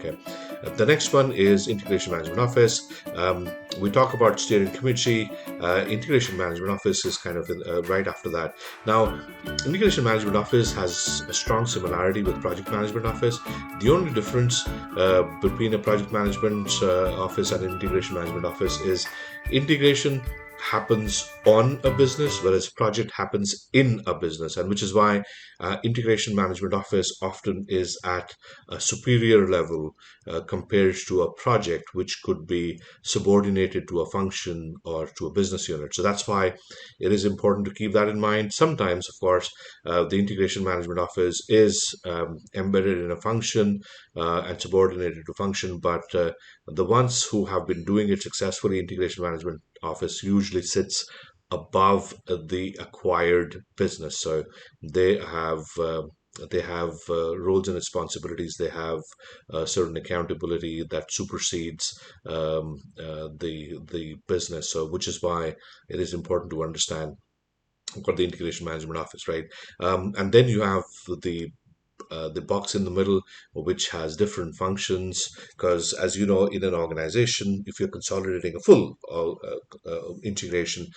Okay. The next one is Integration Management Office. We talk about steering committee. Integration Management Office is kind of right after that. Now, Integration Management Office has a strong similarity with Project Management Office. The only difference between a Project Management Office and an Integration Management Office is integration happens on a business, whereas project happens in a business, and which is why integration management office often is at a superior level compared to a project which could be subordinated to a function or to a business unit. So that's why it is important to keep that in mind. Sometimes, of course, the integration management office is embedded in a function and subordinated to function, but the ones who have been doing it successfully, integration management office usually sits above the acquired business. So they have roles and responsibilities. They have certain accountability that supersedes the business. So which is why it is important to understand what the integration management office, right? And then you have the box in the middle, which has different functions. Because, as you know, in an organization, if you're consolidating a full integration,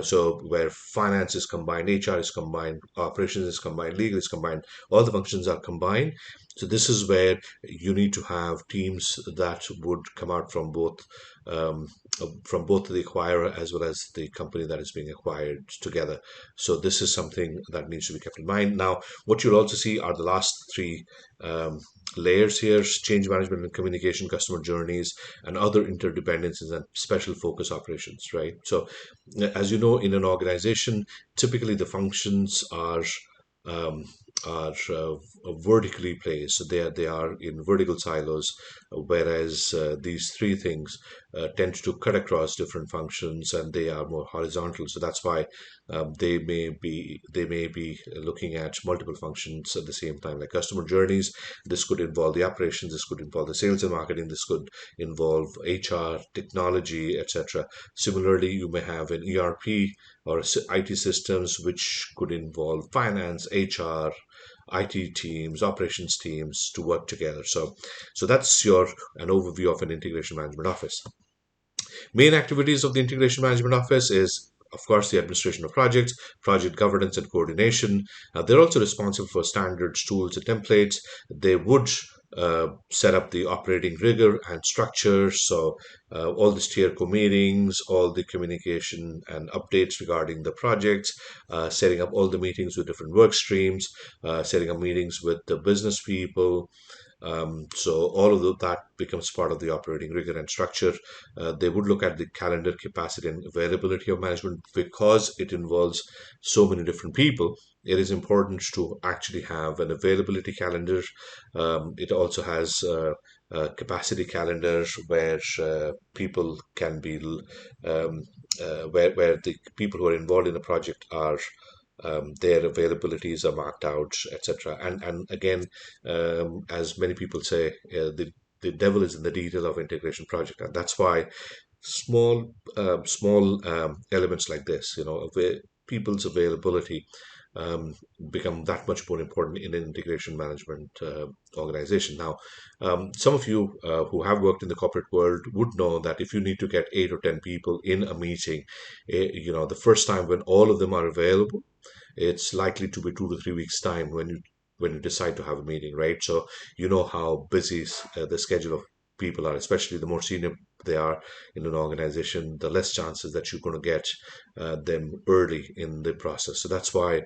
so where finance is combined, HR is combined, operations is combined, legal is combined, all the functions are combined. So this is where you need to have teams that would come out from both the acquirer as well as the company that is being acquired together. So this is something that needs to be kept in mind. Now, what you'll also see are the last three layers here: change management and communication, customer journeys, and other interdependencies and special focus operations, right? So as you know, in an organization, typically the functions um, are vertically placed. So they are in vertical silos, whereas these three things tend to cut across different functions, and they are more horizontal. So that's why they may be looking at multiple functions at the same time, like customer journeys. This could involve the operations. This could involve the sales and marketing. This could involve HR, technology, etc. Similarly, you may have an ERP or IT systems, which could involve finance, HR, IT teams, operations teams to work together. So that's an overview of an integration management office. Main activities of the Integration Management Office is, of course, the administration of projects, project governance and coordination. They're also responsible for standards, tools, and templates. They would set up the operating rigor and structure. So all the steerco meetings, all the communication and updates regarding the projects, setting up all the meetings with different work streams, setting up meetings with the business people, so all of that becomes part of the operating rigor and structure. They would look at the calendar capacity and availability of management because it involves so many different people. It is important to actually have an availability calendar. It also has capacity calendars where people can be where the people who are involved in the project are their availabilities are marked out, etc. And again, as many people say, the devil is in the detail of integration project, and that's why small elements like this, people's availability um, become that much more important in an integration management organization. Now, some of you who have worked in the corporate world would know that if you need to get 8 or 10 people in a meeting, the first time when all of them are available, it's likely to be 2 to 3 weeks time when you decide to have a meeting, right? So you know how busy the schedule of people are, especially the more senior they are in an organization, the less chances that you're going to get them early in the process. So that's why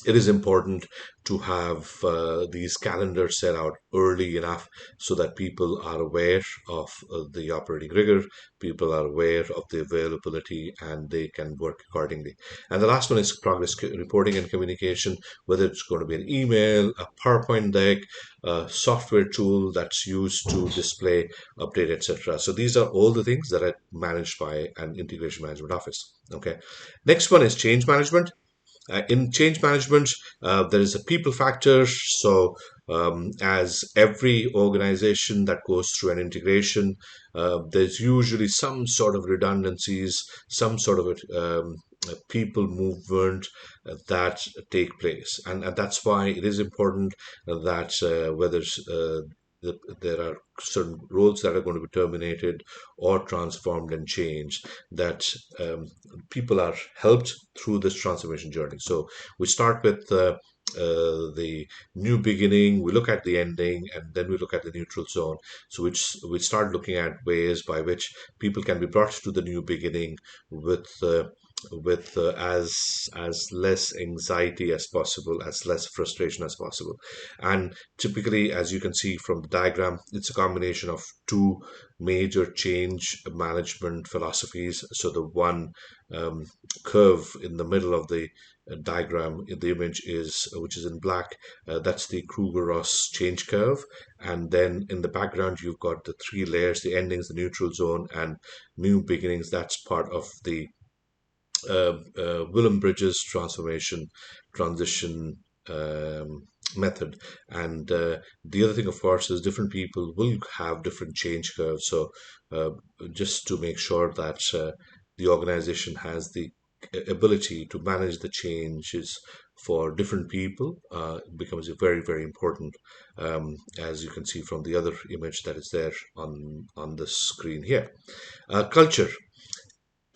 it is important to have these calendars set out early enough so that people are aware of the operating rigor, people are aware of the availability, and they can work accordingly. And the last one is progress reporting and communication, whether it's going to be an email, a PowerPoint deck, a software tool that's used to display, update, etc. So these are all the things that are managed by an integration management office. Okay. Next one is change management. In change management, there is a people factor. So, as every organization that goes through an integration, there's usually some sort of redundancies, some sort of people movement that take place, and that's why it is important that whether there are certain roles that are going to be terminated or transformed and changed, that people are helped through this transformation journey. So we start with the new beginning, we look at the ending, and then we look at the neutral zone. So we start looking at ways by which people can be brought to the new beginning with as less anxiety as possible, as less frustration as possible. And typically, as you can see from the diagram, it's a combination of two major change management philosophies. So the one curve in the middle of the diagram in the image is, which is in black, that's the Kruger-Ross change curve. And then in the background, you've got the three layers: the endings, the neutral zone, and new beginnings. That's part of the Willem Bridges transformation transition method. And the other thing, of course, is different people will have different change curves. So uh, just to make sure that the organization has the ability to manage the changes for different people becomes very, very important, as you can see from the other image that is there on the screen here. Culture,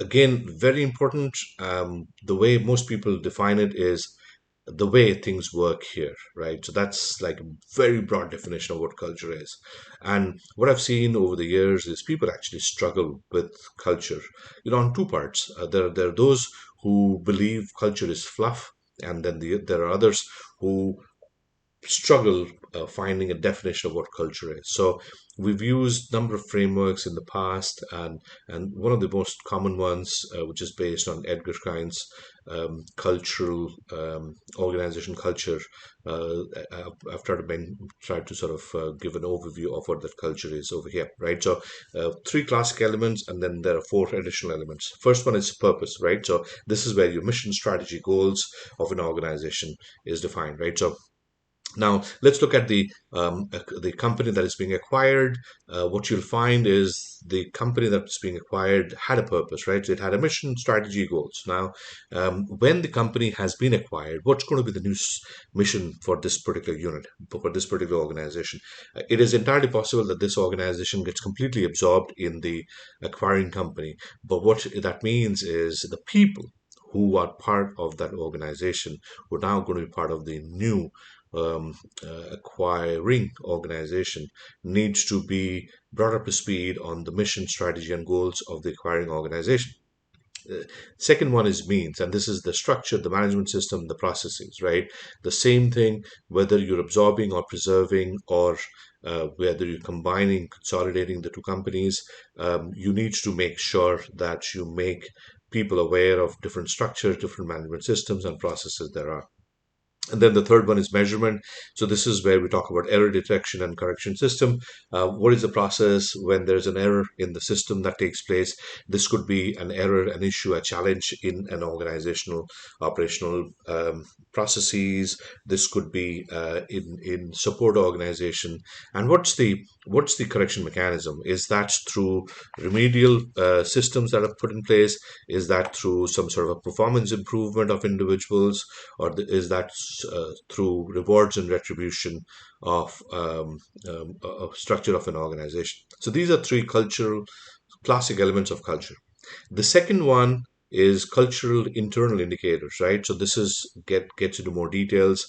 again, very important. The way most people define it is the way things work here, right? So that's like a very broad definition of what culture is. And what I've seen over the years is people actually struggle with culture, on two parts. There are those who believe culture is fluff, and then there are others who struggle finding a definition of what culture is. So we've used a number of frameworks in the past, and one of the most common ones, which is based on Edgar Klein's cultural organization culture. I've tried to sort of give an overview of what that culture is over here, right? So three classic elements, and then there are four additional elements. First one is purpose, right? So this is where your mission, strategy, goals of an organization is defined, right? So now, let's look at the company that is being acquired. What you'll find is the company that's being acquired had a purpose, right? So it had a mission, strategy, goals. Now, when the company has been acquired, what's going to be the new mission for this particular unit, for this particular organization? It is entirely possible that this organization gets completely absorbed in the acquiring company. But what that means is the people who are part of that organization who are now going to be part of the new acquiring organization needs to be brought up to speed on the mission, strategy, and goals of the acquiring organization. Second one is means, and this is the structure, the management system, the processes, right? The same thing, whether you're absorbing or preserving, or whether you're combining, consolidating the two companies, you need to make sure that you make people aware of different structures, different management systems, and processes there are. And then the third one is measurement. So this is where we talk about error detection and correction system. What is the process when there's an error in the system that takes place? This could be an error, an issue, a challenge in an organizational, operational processes. This could be in support organization. And what's the correction mechanism? Is that through remedial systems that are put in place? Is that through some sort of a performance improvement of individuals, or is that through rewards and retribution of structure of an organization? So these are three cultural classic elements of culture. The second one is cultural internal indicators, right? So this is gets into more details.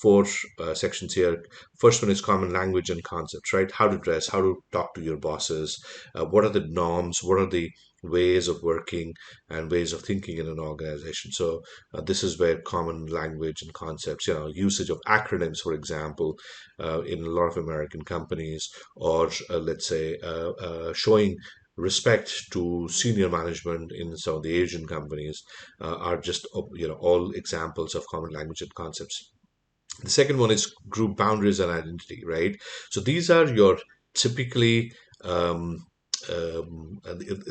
Four sections here. First one is common language and concepts, right? How to dress, how to talk to your bosses, what are the norms, what are the ways of working and ways of thinking in an organization. So this is where common language and concepts, usage of acronyms, for example, in a lot of American companies, or let's say showing respect to senior management in some of the Asian companies are just all examples of common language and concepts. The second one is group boundaries and identity, right? So these are your typically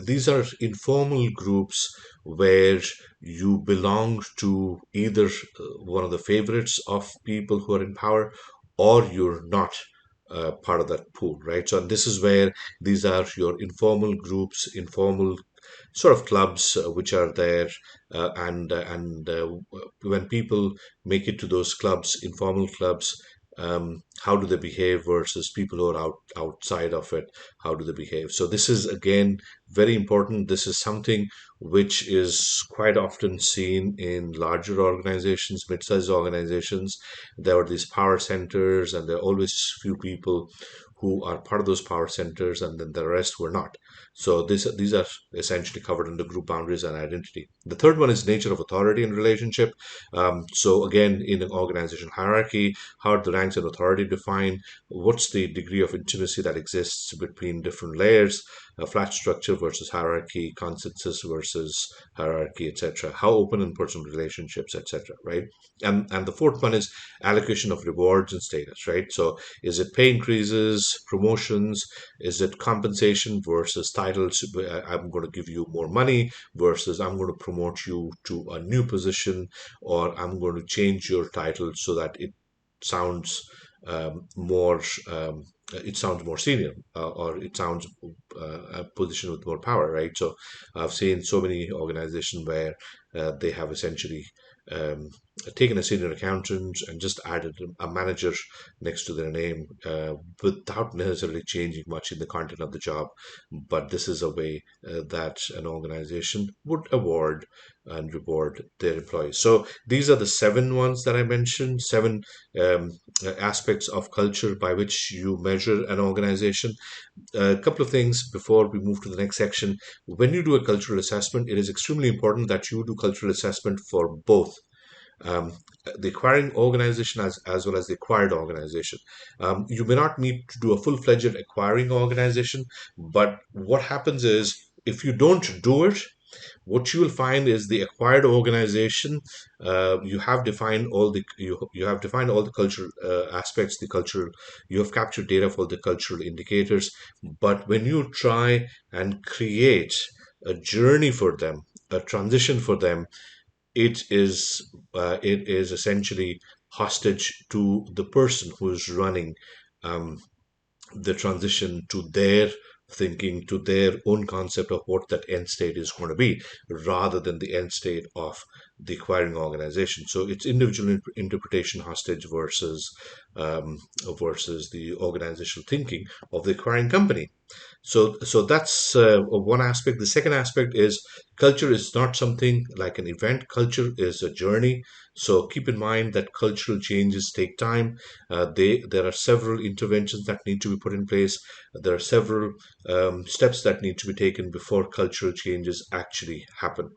these are informal groups where you belong to either one of the favorites of people who are in power, or you're not part of that pool, right? So this is where these are your informal groups, informal sort of clubs which are there, and when people make it to those clubs, informal clubs, how do they behave versus people who are outside of it, how do they behave. So this is again very important. This is something which is quite often seen in larger organizations, mid-sized organizations. There are these power centers, and there are always few people who are part of those power centers, and then the rest were not. So these are essentially covered under group boundaries and identity. The third one is nature of authority and relationship. So again, in an organization hierarchy, how are the ranks and authority defined? What's the degree of intimacy that exists between different layers? A flat structure versus hierarchy, consensus versus hierarchy, etc. How open and personal relationships, etc. Right? And the fourth one is allocation of rewards and status. Right? So is it pay increases, promotions? Is it compensation versus titles? I'm going to give you more money versus I'm going to promote you to a new position, or I'm going to change your title so that sounds more it sounds more senior, or it sounds a position with more power, right? So I've seen so many organizations where they have essentially um, taken a senior accountant and just added a manager next to their name, without necessarily changing much in the content of the job. But this is a way that an organization would award and reward their employees. So these are the seven ones that I mentioned, seven um, aspects of culture by which you measure an organization. A couple of things before we move to the next section. When you do a cultural assessment, it is extremely important that you do cultural assessment for both um, the acquiring organization as well as the acquired organization. You may not need to do a full-fledged acquiring organization, but what happens is if you don't do it, what you will find is the acquired organization, you have defined all the you have defined all the cultural aspects, the cultural, you have captured data for the cultural indicators, but when you try and create a journey for them, a transition for them, it is essentially hostage to the person who is running um, the transition to their thinking, to their own concept of what that end state is going to be, rather than the end state of the acquiring organization. So it's individual interpretation hostage versus the organizational thinking of the acquiring company. So that's one aspect. The second aspect is culture is not something like an event. Culture is a journey. So keep in mind that cultural changes take time. There are several interventions that need to be put in place. There are several steps that need to be taken before cultural changes actually happen.